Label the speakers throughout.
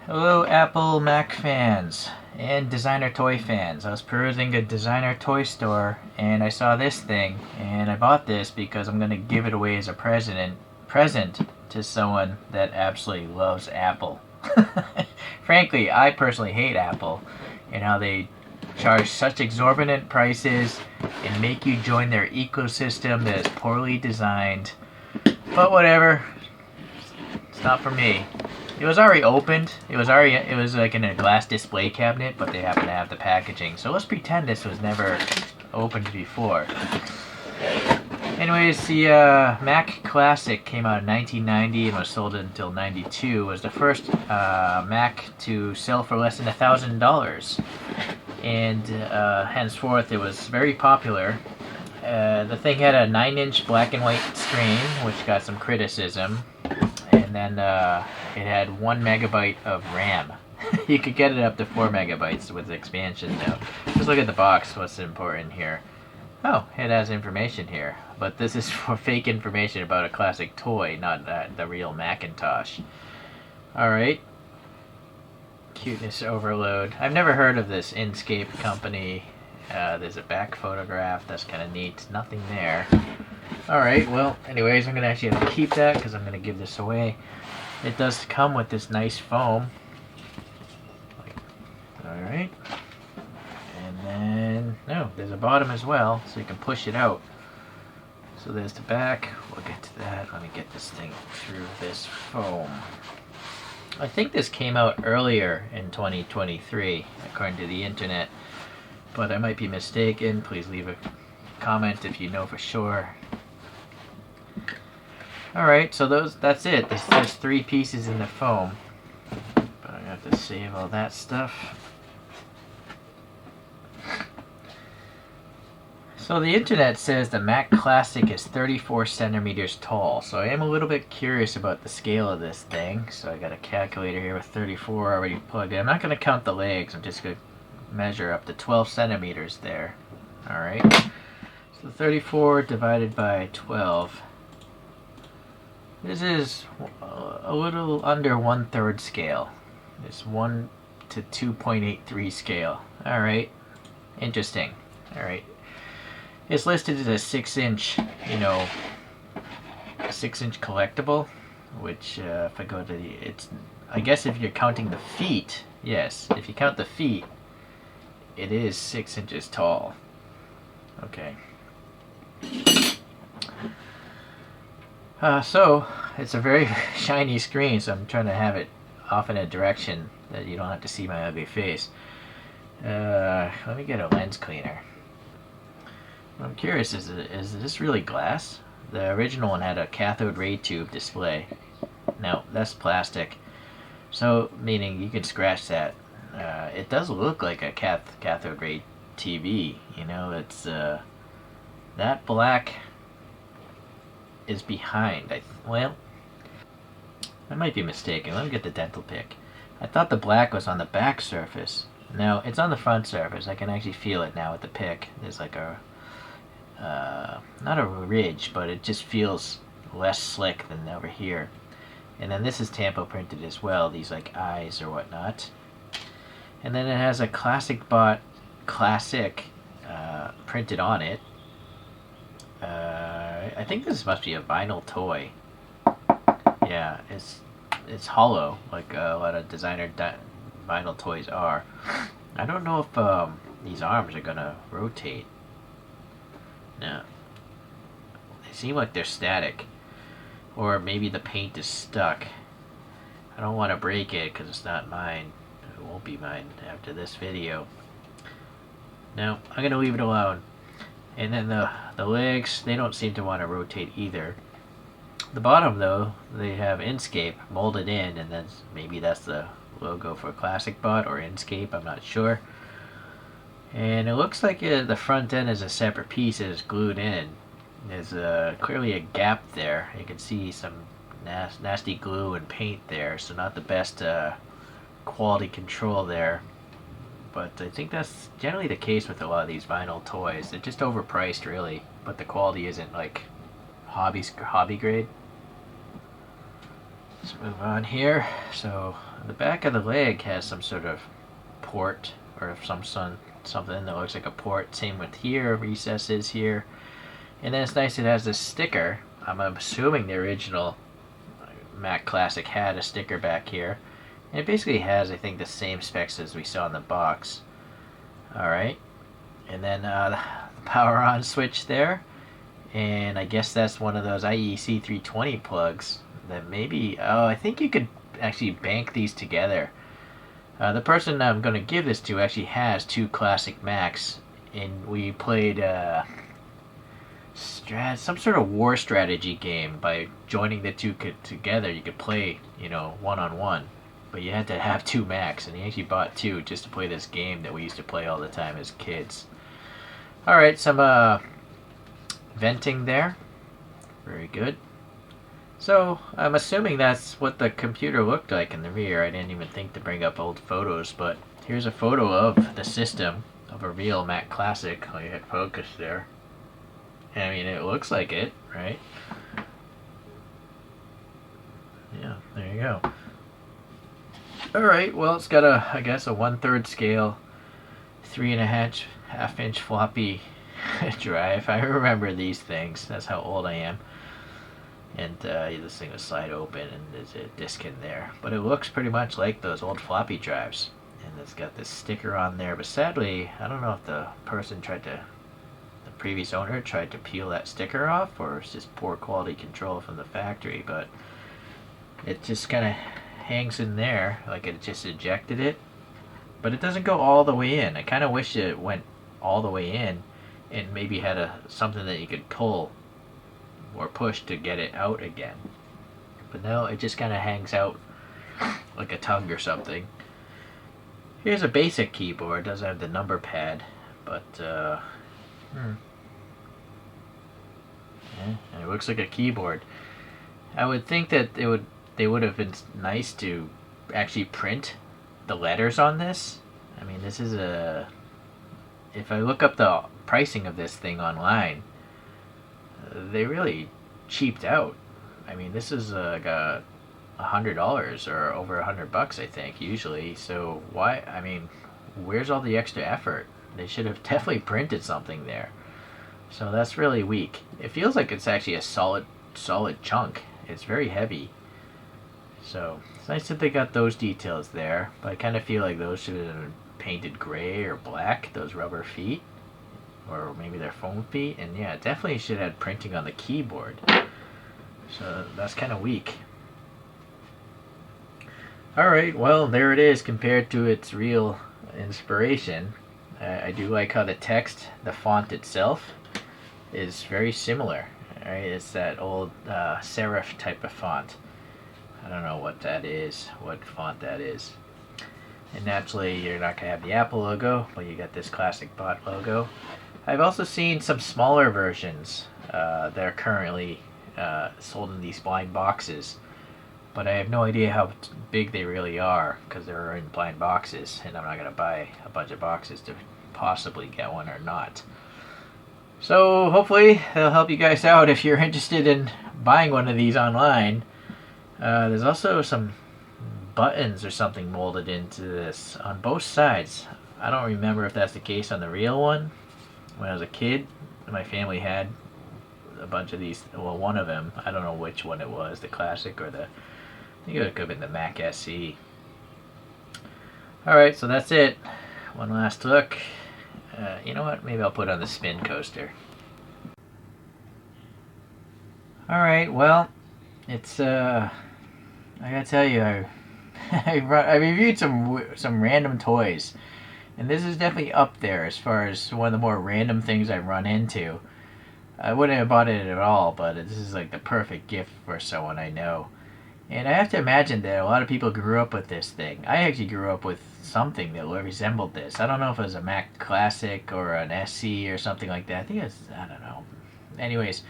Speaker 1: Hello, Apple Mac fans and designer toy fans. I was perusing a designer toy store and I saw this thing, and I bought this because I'm going to give it away as a present to someone that absolutely loves Apple. Frankly, I personally hate Apple and how they charge such exorbitant prices and make you join their ecosystem that is poorly designed. But whatever, it's not for me. It was already opened. It was like in a glass display cabinet, but they happen to have the packaging. So let's pretend this was never opened before. Anyways, the Mac Classic came out in 1990 and was sold until 92. It was the first Mac to sell for less than $1,000, and henceforth it was very popular. The thing had a 9-inch black and white screen, which got some criticism, and then it had 1 megabyte of RAM. You could get it up to 4 megabytes with the expansion now. Just look at the box, what's important here. Oh, it has information here, but this is for fake information about a classic toy, not the real Macintosh. Alright. Cuteness overload. I've never heard of this Inscape company. There's a back photograph, that's kind of neat. Nothing there. Alright, well, anyways, I'm going to actually have to keep that because I'm going to give this away. It does come with this nice foam. Alright. And then, no, there's a bottom as well, so you can push it out. So there's the back. We'll get to that. Let me get this thing through this foam. I think this came out earlier in 2023, according to the internet. But I might be mistaken. Please leave a comment if you know for sure. Alright, so that's it. There's 3 pieces in the foam. But I have to save all that stuff. So the internet says the Mac Classic is 34 centimeters tall. So I am a little bit curious about the scale of this thing. So I got a calculator here with 34 already plugged in. I'm not going to count the legs. I'm just going to measure up to 12 centimeters there. Alright. So 34 divided by 12. This is a little under 1/3 scale. It's 1 to 2.83 scale. Alright. Interesting. Alright. It's listed as a 6-inch, 6-inch collectible, which if I go to I guess if you're counting the feet, yes, if you count the feet, it is 6 inches tall. Okay. So, it's a very shiny screen, so I'm trying to have it off in a direction that you don't have to see my ugly face. Let me get a lens cleaner. I'm curious, is this really glass? The original one had a cathode ray tube display. No, that's plastic. So, meaning you can scratch that. It does look like a cathode ray TV. It's that black is behind. Well, I might be mistaken. Let me get the dental pick. I thought the black was on the back surface. No, it's on the front surface. I can actually feel it now with the pick. There's like a not a ridge, but it just feels less slick than over here. And then this is tampo printed as well, these like eyes or whatnot. And then it has a Classicbot Classic printed on it. I think this must be a vinyl toy. Yeah, it's hollow, like a lot of designer vinyl toys are. I don't know if these arms are gonna rotate. No. They seem like they're static. Or maybe the paint is stuck. I don't want to break it because it's not mine. It won't be mine after this video. No, I'm going to leave it alone. And then the legs, they don't seem to want to rotate either. The bottom though, they have Inscape molded in, and then maybe that's the logo for Classicbot or Inscape, I'm not sure. And it looks like the front end is a separate piece that is glued in. There's clearly a gap there. You can see some nasty glue and paint there, so not the best quality control there. But I think that's generally the case with a lot of these vinyl toys. They're just overpriced really, but the quality isn't like hobby grade. Let's move on here. So the back of the leg has some sort of port or something that looks like a port. Same with here, recesses here. And then it's nice it has this sticker. I'm assuming the original Mac Classic had a sticker back here. And it basically has, I think, the same specs as we saw in the box. Alright. And then the power on switch there. And I guess that's one of those IEC 320 plugs that maybe... Oh, I think you could actually bank these together. The person I'm going to give this to actually has two classic Macs. And we played some sort of war strategy game. By joining the two together, you could play, one-on-one. But you had to have two Macs, and he actually bought two just to play this game that we used to play all the time as kids. Alright, some venting there. Very good. So, I'm assuming that's what the computer looked like in the rear. I didn't even think to bring up old photos, but here's a photo of the system of a real Mac Classic. I hit focus there. I mean, it looks like it, right? Yeah, there you go. Alright, well, it's got I guess a 1/3 scale, 3.5 inch floppy drive. I remember these things. That's how old I am. And this thing will slide open, and there's a disc in there. But it looks pretty much like those old floppy drives. And it's got this sticker on there. But sadly, I don't know if the previous owner tried to peel that sticker off, or it's just poor quality control from the factory. But it just kind of hangs in there like it just ejected it, but it doesn't go all the way in. I kind of wish it went all the way in and maybe had something that you could pull or push to get it out again. But no, it just kind of hangs out like a tongue or something. Here's a basic keyboard. It doesn't have the number pad, but yeah, it looks like a keyboard. I would think that they would have been nice to actually print the letters on this. I mean, this is if I look up the pricing of this thing online, they really cheaped out. I mean, this is like $100 or over $100, I think, usually. So why? I mean, where's all the extra effort? They should have definitely printed something there. So that's really weak. It feels like it's actually a solid chunk. It's very heavy. So it's nice that they got those details there, but I kind of feel like those should have been painted gray or black, those rubber feet, or maybe they're foam feet. And yeah, definitely should have had printing on the keyboard. So that's kind of weak. Alright, well, there it is compared to its real inspiration. I do like how the text, the font itself, is very similar. Alright, it's that old serif type of font. I don't know what that is, what font that is. And naturally, you're not going to have the Apple logo, but you got this Classicbot logo. I've also seen some smaller versions that are currently sold in these blind boxes. But I have no idea how big they really are, because they're in blind boxes, and I'm not going to buy a bunch of boxes to possibly get one or not. So hopefully they'll help you guys out if you're interested in buying one of these online. There's also some buttons or something molded into this on both sides. I don't remember if that's the case on the real one. When I was a kid, my family had a bunch of these. Well, one of them. I don't know which one it was, the Classic or I think it could have been the Mac SE. Alright, so that's it. One last look. You know what? Maybe I'll put on the spin coaster. Alright, well, it's I gotta tell you, I reviewed some random toys, and this is definitely up there as far as one of the more random things I've run into. I wouldn't have bought it at all, but this is like the perfect gift for someone I know. And I have to imagine that a lot of people grew up with this thing. I actually grew up with something that resembled this. I don't know if it was a Mac Classic or an SC or something like that. I think it's, I don't know. Anyways,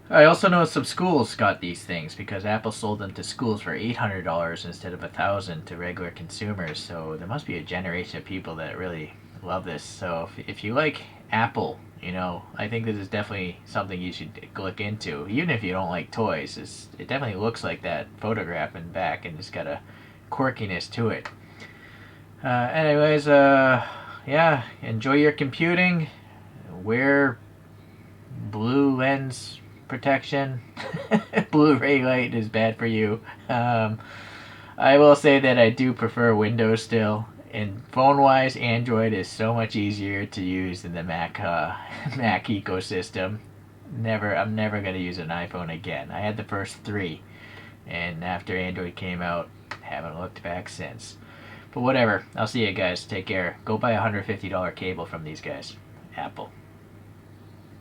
Speaker 1: I also know some schools got these things because Apple sold them to schools for $800 instead of $1,000 to regular consumers. So there must be a generation of people that really love this. So if you like Apple, I think this is definitely something you should look into. Even if you don't like toys, it definitely looks like that photograph in back, and it's got a quirkiness to it. Anyways, yeah, enjoy your computing. Wear blue lens protection. Blu-ray light is bad for you. I will say that I do prefer Windows still. And phone-wise, Android is so much easier to use than the Mac Mac ecosystem. I'm never gonna use an iPhone again. I had the first 3, and after Android came out, haven't looked back since. But whatever. I'll see you guys. Take care. Go buy a $150 cable from these guys. Apple.